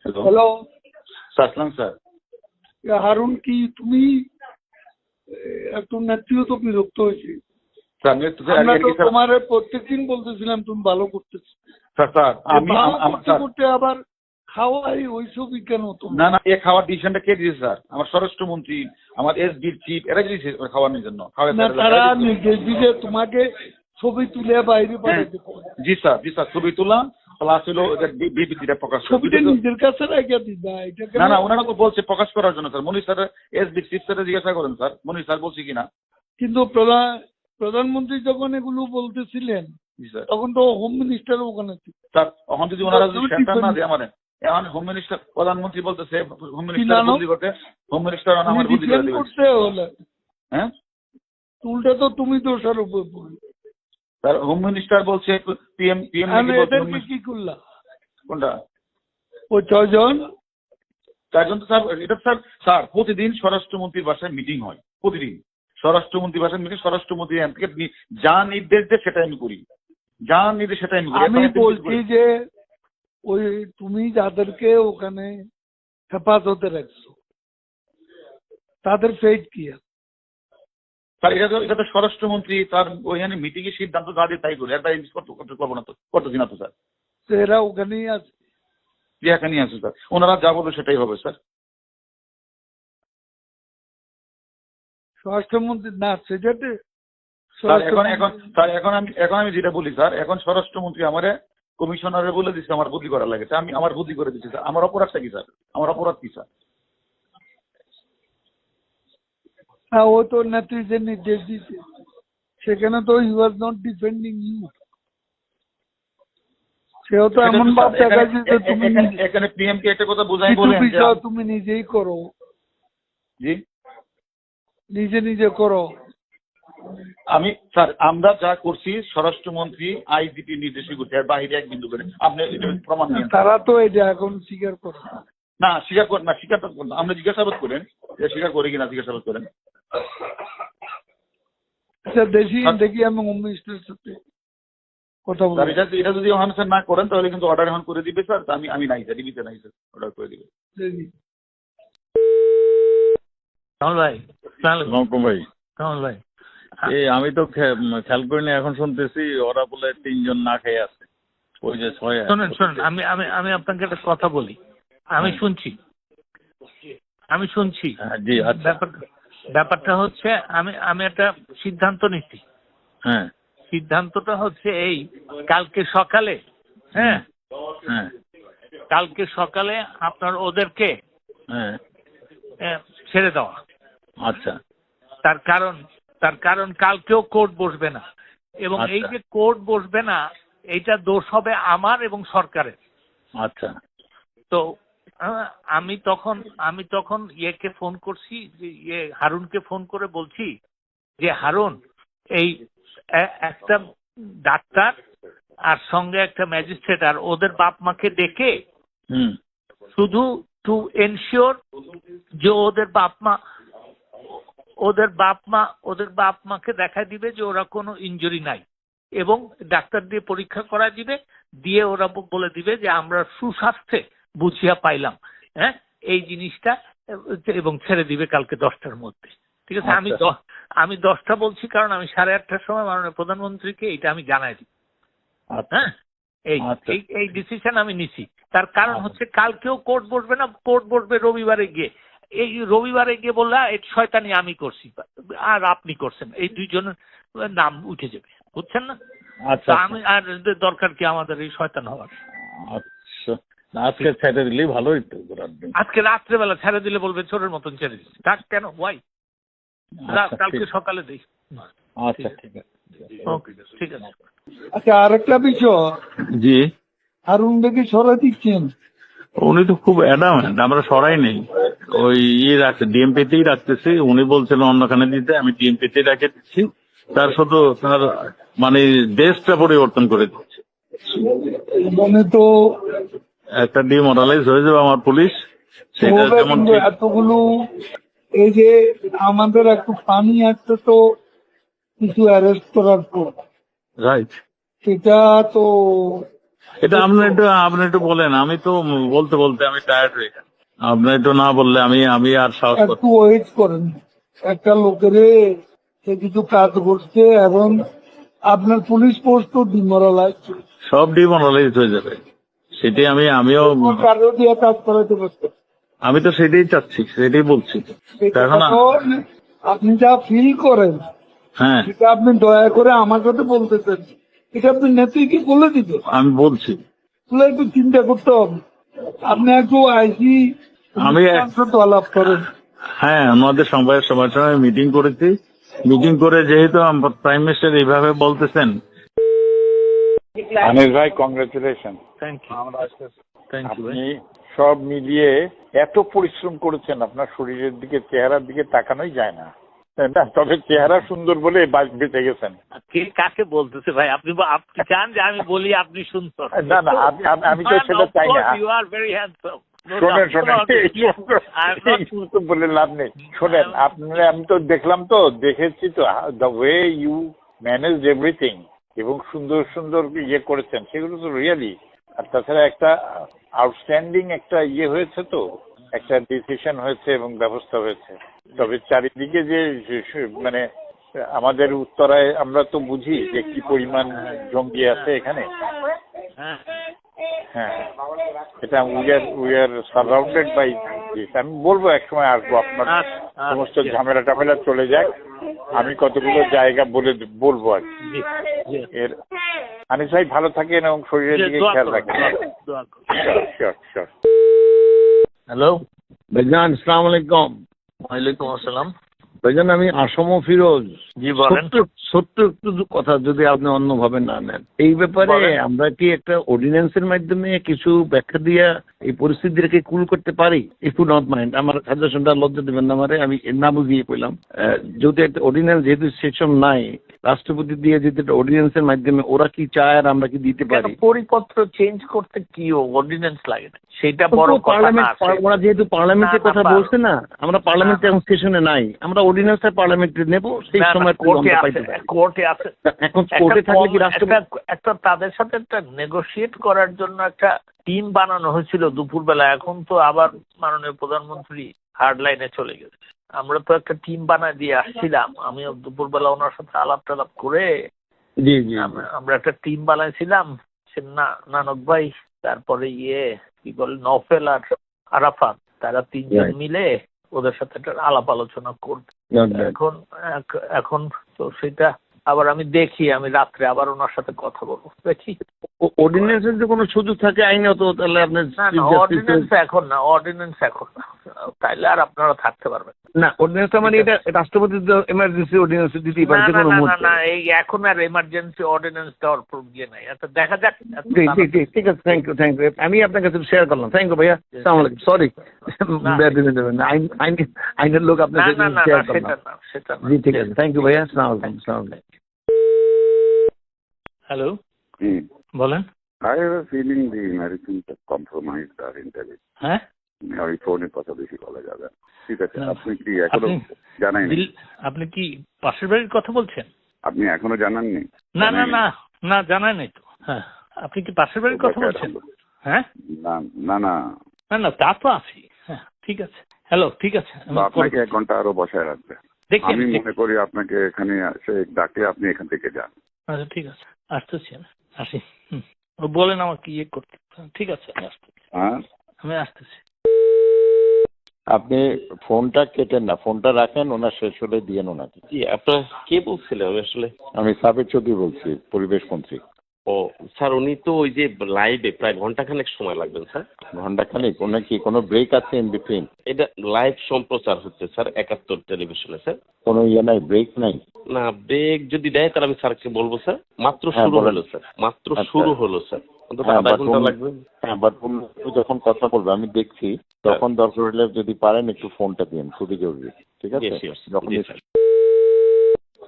Hello hello সাসলাম sir. Harun, কি তুমি একটু নেত্রীও তো বিরক্ত হয়েছে। আমরা তো তোমার প্রত্যেকদিন বলতেছিলাম তুমি ভালো করতেছো, স্যার আমি ভালো করতে করতে আবার খাওয়াই ওইসবই কেন তুমি? না এ খাওয়ার ডিসিশনটা কে দিয়েছে স্যার? আমার স্বরাষ্ট্রমন্ত্রী, আমার এসডির চিফ, এরা দিয়েছে খাওয়ানোর জন্য। না, তারা নির্দেশ দিলে তোমাকে ছবি তুলে বাইরে পাঠাতে। জি স্যার ছবি তোলা প্লাস হলো বিবৃতিটা প্রকাশ, ছবিটা নিজের কাছে রেখে দিবা। এটা না ওনারা তো বলছে প্রকাশ করার জন্য স্যার। মনির স্যার এসডি চিফ স্যার জিজ্ঞাসা করেন স্যার, মনির স্যার বলছি কিনা। কিন্তু প্রধানমন্ত্রী যখন এগুলো বলতেছিলেন তখন তো হোম মিনিস্টার ওখানে ছিল স্যার। এখন যদি ওনারা যদি সেন্টার না দেয় আমাদের, এখন হোম মিনিস্টার প্রধানমন্ত্রী বলতেছে হোম মিনিস্টার বদলি করতে, হোম মিনিস্টার আমার বদলি করে দিবেন। করতে হলে হ্যাঁ উল্টা তো তুমি দোষারোপ করবে। স্যার হোম মিনিস্টার বলছে পিএম এদেরকে কি করলা? কোনটা? ওই 6 জন তো স্যার এটা স্যার প্রতিদিন স্বরাষ্ট্রমন্ত্রীর বাসায় মিটিং হয়, প্রতিদিন স্বরাষ্ট্রমন্ত্রীর বাসায় মিটিং। স্বরাষ্ট্রমন্ত্রী এখান থেকে যা নির্দেশ দেয় সেটাই আমি করি, যা নির্দেশ সেটাই আমি করি। আমি বলছি যে ওই তুমি যাদেরকে ওখানে হেফাজতে রাখছো তাদের ফেট কি? স্যার এটা তো স্বরাষ্ট্রমন্ত্রী তার ওইখানে মিটিং এর সিদ্ধান্ত যা দিয়ে তাই করি, এটা করবো না তো, করতেছি না তো স্যার। এরা ওখানেই আছে, এখানেই আছে স্যার। ওনারা যা বলবে সেটাই হবে স্যার। স্বরাষ্ট্রমন্ত্রী না সেটাতে এখন আমি যেটা বলি স্যার, এখন স্বরাষ্ট্রমন্ত্রী আমারে কমিশনারে বলে দিচ্ছে আমার বদলি করা লাগে, আমি আমার বদলি করে দিচ্ছি স্যার। আমার অপরাধটা কি স্যার? আমার অপরাধ কি স্যার? হ্যাঁ, ও তো নেত্রী যে নির্দেশ দিচ্ছে সেখানে তো you are not defending you. সেও তো এমন ভাব দেখাচ্ছে যে তুমি এখানে পিএম কে একটা কথা বোঝাই বলেন বিষয় তুমি নিজেই করো, জি নিজে করো। আমি স্যার আমরা যা করছি স্বরাষ্ট্রমন্ত্রী আইজিপি নির্দেশই করছে, এর বাইরে এক বিন্দু করে আপনি এটা প্রমাণ নেন। তারা তো এটা এখন স্বীকার করে না, স্বীকার করেন না, স্বীকার আপনি জিজ্ঞাসাবাদ করেন যে স্বীকার করে কিনা, জিজ্ঞাসাবাদ করেন। দেখি আমি হোম মিনিস্টারের সাথে কথা বলবো। এটা যদি স্যার না করেন তাহলে কিন্তু অর্ডার এখন করে দিবে স্যার। আমি নাই স্যার, টিভিতে নাই স্যার, অর্ডার করে দিবে। ভাই ভাই ভাই এই আমি তো খেয়াল করিনি, এখন শুনতেছি ওরা বলে 3 জন না খেয়ে আছে। ওই যে 6 শোনেন আমি আপনাকে একটা কথা বলি। আমি শুনছি জি আচ্ছা। ব্যাপারটা হচ্ছে আমি একটা সিদ্ধান্ত নিচ্ছি। হ্যাঁ, সিদ্ধান্তটা হচ্ছে এই, কালকে সকালে হ্যাঁ কালকে সকালে আপনার ওদেরকে ছেড়ে দেওয়া। আচ্ছা। তার কারণ কালকেও কোর্ট বসবে না, এবং এই যে কোর্ট বসবে না এইটা দোষ হবে আমার এবং সরকারের। আচ্ছা। তো আমি তখন ইয়েকে ফোন করছি, যে হারুনকে ফোন করে বলছি যে হারুন, এই একটা ডাক্তার আর সঙ্গে একটা ম্যাজিস্ট্রেট আর ওদের বাপ মাকে ডেকে শুধু টু এনশিওর যে ওদের বাপ মাকে দেখা দিবে যে ওরা কোনো ইনজুরি নাই, এবং ডাক্তার দিয়ে পরীক্ষা করা দিবে, দিয়ে ওরা বলে দিবে যে আমরা সুস্বাস্থ্যে বুঝিয়া পাইলাম এই জিনিসটা, এবং ছেড়ে দিবে কালকে 10টার মধ্যে। ঠিক আছে? আমি 10টা বলছি কারণ আমি 8:30টার সময় মাননীয় প্রধানমন্ত্রীকে এটা আমি জানাই দিই। হ্যাঁ, এই ডিসিশন আমি নিছি। তার কারণ হচ্ছে কালকেও কোর্ট বসবে না, কোর্ট বসবে রবিবারে গিয়ে। এই রবিবারে গিয়ে বললে এই শয়তানি আমি করছি আর আপনি করছেন, এই 2 জনের নাম উঠে যাবে, বুঝছেন না? আচ্ছা। আমি আর দরকার কি আমাদের এই শয়তান হওয়ার? আচ্ছা, আজকে ছেড়ে দিলেই ভালো হইতো। আজকে রাত্রেবেলা ছেড়ে দিলে বলবে চোরের মতন ছেড়ে দিচ্ছি। থাক, কেন ওয়াই, কালকে সকালে দিই। আচ্ছা ঠিক আছে, ওকে, ঠিক আছে। আচ্ছা, আরেকটা বিষয়, জি হারুন দেখে সরাই দিচ্ছেন। উনি তো খুব অ্যাডামেন্ট, আমরা সরাই নেই, ওই রাখছে ডিএমপিতেই রাখতেছি। উনি বলছিলেন অন্যখানে দিতে, আমি ডিএমপিতেই রেখে দিচ্ছি। তার শুধু তার মানে দেশটা পরিবর্তন করে দিচ্ছে, মানে তো একটা ডিমোরালাইজ হয়ে যাবে আমার পুলিশ। সেটা যেমন এতগুলো এই যে আমাদের একটু পানি আসছে তো কিছু অ্যারেস্ট করার পর, রাইট, সেটা তো এটা আপনি একটু বলেন। আমি তো বলতে বলতে আমি টায়ার্ড হয়ে গেছি। আপনি একটু না বললে আমি আর সাহস একটু করতে। ওয়েট করেন। একটা লোকের সে কিছু কাজ করছে এবং আপনার পুলিশ পোস্টও ডিমোরালাইজ সব ডিমোরালাইজ হয়ে যাবে, সেটাই আমিও কারো দিয়ে কাজ করাতে পারছে। আমি তো সেটাই চাচ্ছি, সেটাই বলছি। এখন আপনি যা ফিল করেন হ্যাঁ সেটা আপনি দয়া করে আমার সাথে বলতেছেন, এটা আপনি নেত্রীকে বলে দিতে, আমি বলছি। বলে একটু চিন্তা করতে হবে। আপনি একটু আইসি আমি সাথে আলাপ করেন। হ্যাঁ, আমাদের সবাইয়ের সঙ্গে মিটিং করেছি। মিটিং করে যেহেতু প্রাইম মিনিস্টার এইভাবে বলতেছেন। আনিস ভাই, congratulation. Thank you, thank you. আপনি সব মিলিয়ে এত পরিশ্রম করেছেন, আপনার শরীরের দিকে, চেহারার দিকে তাকানোই যায় না, তাই না? তবে চেহারা সুন্দর বলে বেঁচে গেছেন। কে কাকে বলতেছে ভাই? আপনি চান যে আমি বলি আপনি শুনছেন? না না, আমি তো সেটা চাই না। You are very handsome. শোনেন, বলে লাভ নেই। শোনেন, আমি তো দেখেছি তো the way you manage everything, এবং সুন্দর সুন্দর ইয়ে করেছেন, সেগুলো তো রিয়েলি। আর তাছাড়া একটা আউটস্ট্যান্ডিং একটা ইয়ে হয়েছে, তো একটা ডিসিশন হয়েছে এবং ব্যবস্থা হয়েছে। তবে চারিদিকে যে মানে আমাদের উত্তরায় আমরা তো বুঝি যে কি পরিমাণ জঙ্গি আছে এখানে। হ্যাঁ, এটা we are surrounded by this. আমি বলবো একসময় আসবো, আপনার সমস্ত ঝামেলা টামেলা চলে যাক, আমি কতগুলো জায়গা বলবো আর কি। এর আনিস ভাই ভালো থাকেন এবং শরীরের দিকে খেয়াল রাখেন। Sure sure. হ্যালো ভাইজান, আসসালামু আলাইকুম। ওয়ালাইকুম আসসালাম। ভাইজান, আমি আসম ফিরোজ। জি বলেন। ছোট্ট একটু কথা যদি আপনি অন্যভাবে না নেন, এই ব্যাপারে আমরা কি একটা অর্ডিন্যান্সের মাধ্যমে কিছু ব্যাখ্যা দিয়ে এই পরিস্থিতিটাকে কুল করতে পারি? ইফ ইউ নট মাইন্ড, আমার সাজেশনটা লজ্জা দেবেন না আমারে, আমি না বুঝিয়ে পেলাম। যদি একটা অর্ডিন্যান্স, যেহেতু সেকশন নাই, রাষ্ট্রপতি দিয়ে যদি একটা অর্ডিন্যান্সের মাধ্যমে ওরা কি চায় আর আমরা কি দিতে পারি? পরিপত্র চেঞ্জ করতে কি অর্ডিন্যান্স লাগে? সেটা বড় কথা না। ওরা যেহেতু পার্লামেন্টের কথা বলছে না, আমরা পার্লামেন্টে এখন সেশনে নাই, আমরা অর্ডিন্যান্সটা পার্লামেন্টে নেব, সেই সময় কোর্টে আছে। এখন কোর্টে থাকলে কি রাষ্ট্রপতি একটা তাদের সাথে একটা নেগোশিয়েট করার জন্য একটা টিম বানানো হয়েছিল দুপুরবেলা। এখন তো আবার মাননীয় প্রধানমন্ত্রী হার্ড লাইনে চলে গেছে। আমরা তো একটা টিম বানায় দিয়ে আসছিলাম, আমিও দুপুরবেলা ওনার সাথে আলাপ টালাপ করে জি জি আমরা একটা টিম বানাইছিলাম। সে নানক ভাই, তারপরে কি বলে নফেল আর আরাফাত, তারা তিনজন মিলে ওদের সাথে একটা আলাপ আলোচনা করবে। এখন তো সেটা আবার আমি দেখি, আমি রাত্রে আবার ওনার সাথে কথা বলবো, দেখি। অর্ডিন্যান্সের যে কোনো সুযোগ থাকে আইনত, তাহলে আপনার অর্ডিন্যান্স এখন না, অর্ডিন্যান্স এখন না, তাইলে আর আপনারা থাকতে পারবেন না। অর্ডিন্যান্স মানে এটা রাষ্ট্রপতি এমার্জেন্সি অর্ডিন্যান্স দিতেই পারে যে কোনো মুহূর্তে। না, এই এখন আর এমার্জেন্সি অর্ডিন্যান্স দেওয়ার ইয়ে নাই। আচ্ছা দেখা যাক। ঠিক আছে, থ্যাংক ইউ। আমি আপনার কাছে শেয়ার করলাম। থ্যাংক ইউ ভাইয়া। আসসালামু আলাইকুম। সরি, আইনের লোক আপনার কাছে শেয়ার করলাম। জি ঠিক আছে, থ্যাংক ইউ ভাইয়া। আসসালামু আলাইকুম। হ্যালো, বলেন। I have a feeling the Americans have compromised our intelligence. হ্যাঁ, ওই ফোনে কথা বেশি বলা যাবে। ঠিক আছে, আপনি কি এখনো জানাই? আপনি কি পাশের বাড়ির কথা বলছেন? আপনি এখনো জানাননি? না না না না, জানাই নাই তো। হ্যাঁ, আপনি কি পাশের বাড়ির কথা বলছেন? হ্যাঁ, না না না না না, তা তো আছি। হ্যাঁ ঠিক আছে, হ্যালো, ঠিক আছে। আপনাকে 1 ঘন্টা আরো বসায় রাখবে। আমি মনে করি আপনাকে এখানে এসে ডাকলে আপনি এখান থেকে যান। আচ্ছা ঠিক আছে, আসতেছি আমি, আসি। বলেন আমাকে ইয়ে করতে। ঠিক আছে, আমি আসতেছি। হ্যাঁ, আমি আসতেছি। আপনি ফোনটা কেটেন না, ফোনটা রাখেন, ওনার শেষ হলে দিয়েন ওনাকে। জি, আপনার কে বলছিলেন আসলে? আমি সাবির চৌধুরী বলছি, পরিবেশ মন্ত্রী। ও স্যার, উনি তো ওই যে লাইভে প্রায় ঘন্টাখানেক সময় লাগবেন স্যার। ঘন্টাখানেক? ওনার কি কোনো ব্রেক আছে ইন বিটুইন? এটা লাইভ সম্প্রচার হচ্ছে স্যার 71 টেলিভিশনে স্যার। কোনো ইয়ে নাই, ব্রেক নাই? না, ব্রেক যদি দেয় তাহলে আমি স্যারকে বলবো স্যার। মাত্র শুরু হলো স্যার, মাত্র শুরু হলো স্যার, অন্তত আধা ঘন্টা লাগবে। হ্যাঁ, বাট যখন কথা বলবে আমি দেখছি, তখন দরকার হলে যদি পারেন একটু ফোনটা দিন, খুবই জরুরি। ঠিক আছে?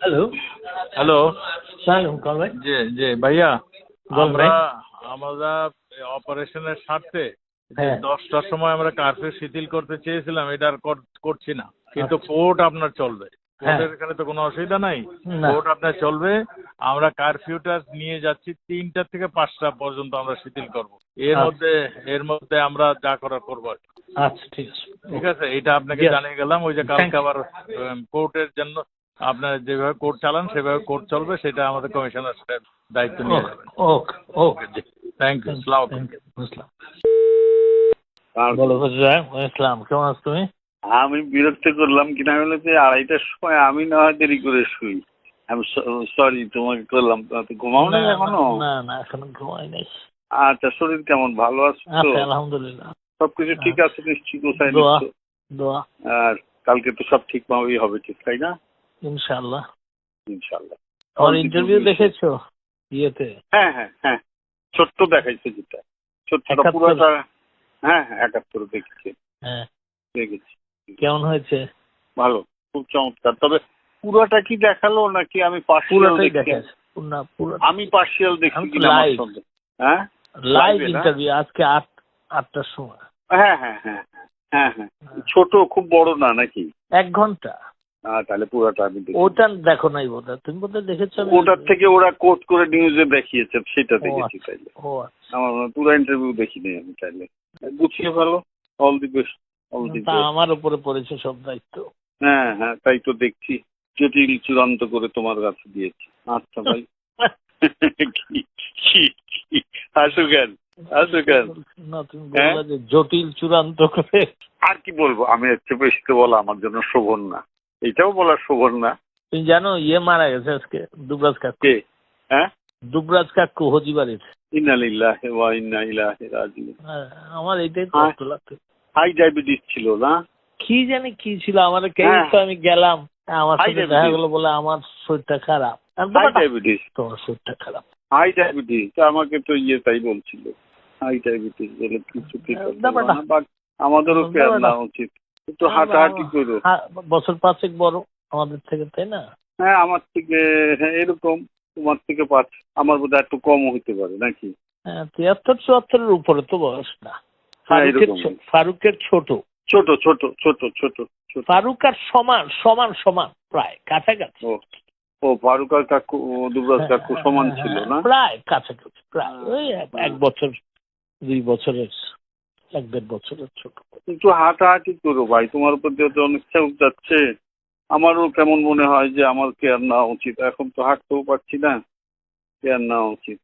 হ্যালো হ্যালো সালাম কল ভাই। জি ভাইয়া, আমরা অপারেশনের স্বার্থে 10টার সময় আমরা কার্ফিউ শিথিল করতে চেয়েছিলাম, এটা আর করছি না, কিন্তু কোর্ট আপনার চলবে। কোর্টের এখানে তো কোনো অসুবিধা নাই, না। কোর্ট আপনার চলবে। আমরা কারফিউটা নিয়ে যাচ্ছি 3টা থেকে 5টা পর্যন্ত আমরা শিথিল করব। এর মধ্যে আমরা যা করার করবো আর কি। আচ্ছা ঠিক আছে। ঠিক আছে, এটা আপনাকে Yes. জানিয়ে গেলাম। ওই যে Thank কালকে you. আবার কোর্টের জন্য আপনার যেভাবে কোর্ট চালান সেভাবে কোর্ট চলবে, সেটা আমাদের কমিশনার দায়িত্ব নিয়ে যাবেন। ওকে ওকে জি, থ্যাংক ইউ, সালাম। থ্যাংক ইউ, বুঝলাম। বলো ইসলাম, কেমন আছো তুমি? আমি বিরক্ত করলাম কিনা বলে যে 2:30টার সময় আমি না হয় দেরি করে শুই। আমি সরি তোমাকে করলাম, তো ঘুমাও না এখনো? না না এখনো ঘুমাই নাই। আচ্ছা, শরীর কেমন, ভালো আছো তো? আচ্ছা আলহামদুলিল্লাহ, সবকিছু ঠিক আছে নিশ্চয়ই, কোথায় দোয়া নিচ্ছ? দোয়া আর কালকে তো সব ঠিকভাবেই হবে, ঠিক তাই না? ইনশাআল্লাহ। ইনশাল্লাহ। আর ইন্টারভিউ দেখেছো ইয়েতে? হ্যাঁ হ্যাঁ হ্যাঁ, ছোট্ট দেখাইছে যেটা, ছোট্টটা 71? পুরোটা। হ্যাঁ হ্যাঁ 71 দেখেছি, হ্যাঁ, দেখেছি। কেমন হয়েছে? ভালো, খুব চমৎকার। তবে পুরোটা কি দেখালো নাকি আমি পার্সিয়াল পুরোটাই দেখছি? দেখাচ্ছে, পুরো আমি পার্সিয়াল দেখছি আমি তো কিনা আমার live। সন্দেহ। হ্যাঁ লাইভ live এ না? ইন্টারভিউ আজকে 8টার সময়। হ্যাঁ হ্যাঁ হ্যাঁ হ্যাঁ হ্যাঁ, ছোট, খুব বড় না নাকি? 1 ঘন্টা। তাহলে পুরোটা আমি দেখি। ওটা দেখো নাই বোধহয়, তুমি বোধহয় দেখেছো? ওটার থেকে ওরা কোট করে নিউজে দেখিয়েছে, সেটা দেখেছি। তাইলে ও আচ্ছা। আমার পুরো ইন্টারভিউ দেখিনি আমি। তাইলে গুছিয়ে ভালো, all the best, all the তা বেস্ট। আমার উপরে পড়েছে সব দায়িত্ব। হ্যাঁ হ্যাঁ, তাই তো দেখছি, জটিল চূড়ান্ত করে তোমার কাছে দিয়েছি। আচ্ছা ভাই। আসো কেন, আসো কেন? না তুমি বললা যে জটিল চূড়ান্ত করে। আর কি বলবো, আমি একটু বেশি তো বলা আমার জন্য শোভন না, এটাও বলা শোভন না। তুমি জানো মারা গেছে আজকে, দুবরাজ কাকু। কে? হ্যাঁ, দুবরাজ কাকু হজিবাড়ির। ইন্না লিল্লাহি ওয়া ইন্না ইলাইহি রাজিউন। আমার এইটাই কষ্ট লাগছে। হাই ডায়াবেটিস ছিল না? কি জানি কি ছিল, আমার কেউ হ্যাঁ। তো আমি গেলাম, আমার High সাথে দেখা diabetes। গেলো বলে আমার শরীরটা খারাপ। আমি হাই বললাম, ডায়াবেটিস, তোমার শরীরটা খারাপ। হাই ডায়াবেটিস আমাকে তো তাই বলছিল, হাই ডায়াবেটিস বলে কিছু কি করতে ব্যাপারটা- পারবে না, বাট আমাদেরও কেয়ার ব্যাপারটা- নেওয়া উচিত। একটু হাঁটাহাঁটি করো। বছর 5 বড় আমাদের থেকে, তাই না? হ্যাঁ আমার থেকে, হ্যাঁ এরকম, তোমার থেকে 5, আমার বোধহয় একটু কমও হইতে পারে নাকি? হ্যাঁ 73-74 উপরে তো বয়স না। হ্যাঁ, এরকম। ফারুকের ছোট। ছোট ছোট ছোট ছোট ছোট। ফারুক আর সমান প্রায় কাছাকাছি। ও ফারুক আর কাকু, দুবরাজ কাকু সমান ছিল না? প্রায় কাছাকাছি, প্রায় ওই 1 বছর 2 বছরের, 1-1.5 বছরের ছোট। একটু হাঁটাহাঁটি করো ভাই, তোমার উপর দিয়ে তো অনেক চাপ যাচ্ছে। আমারও কেমন মনে হয় যে আমার কেয়ার নেওয়া উচিত, এখন তো হাঁটতেও পারছি না, কেয়ার নেওয়া উচিত।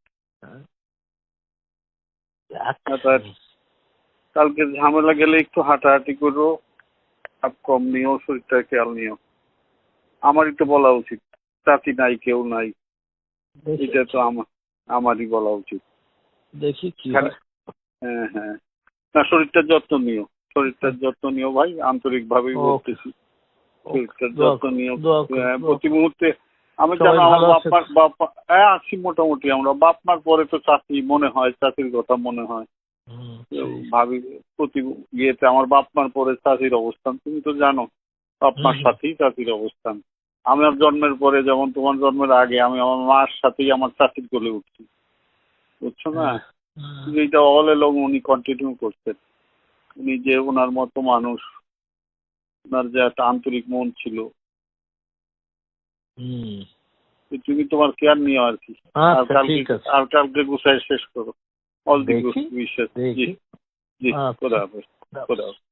কালকে ঝামেলা গেলে একটু হাঁটাহাঁটি করো, চাপ কম নিও, শরীরটা খেয়াল নিও। আমারই তো বলা উচিত, চাচি নাই, কেউ নাই, এটা তো আমারই বলা উচিত। দেখি কি হ্যাঁ হ্যাঁ, না শরীরটার যত্ন নিও, শরীরটার যত্ন নিও ভাই, আন্তরিকভাবেই বলতেছি। শরীরটার যত্ন নিও প্রতি মুহূর্তে। আমি জানো আমার বাপ আছি মোটামুটি, আমরা বাপ মার পরে তো চাচি মনে হয়, চাচির কথা মনে হয়, ভাবি প্রতি ইয়েতে। আমার বাপ মার পরে চাচির অবস্থান তুমি তো জানো, বাপ মার সাথেই চাচির অবস্থান। আমার জন্মের পরে, যেমন তোমার জন্মের আগে, আমি আমার মার সাথেই আমার চাচির কোলে উঠছি, বুঝছো না? এইটা অল এলং উনি কন্টিনিউ করছেন। উনি যে ওনার মতো মানুষ, ওনার যে একটা আন্তরিক মন ছিল, তুমি তোমার কেয়ার নিও আর কি। আর কালকে গুছায় শেষ করো। All the good wishes. জি জি, খোদা হাফেজ। খোদা হাফেজ।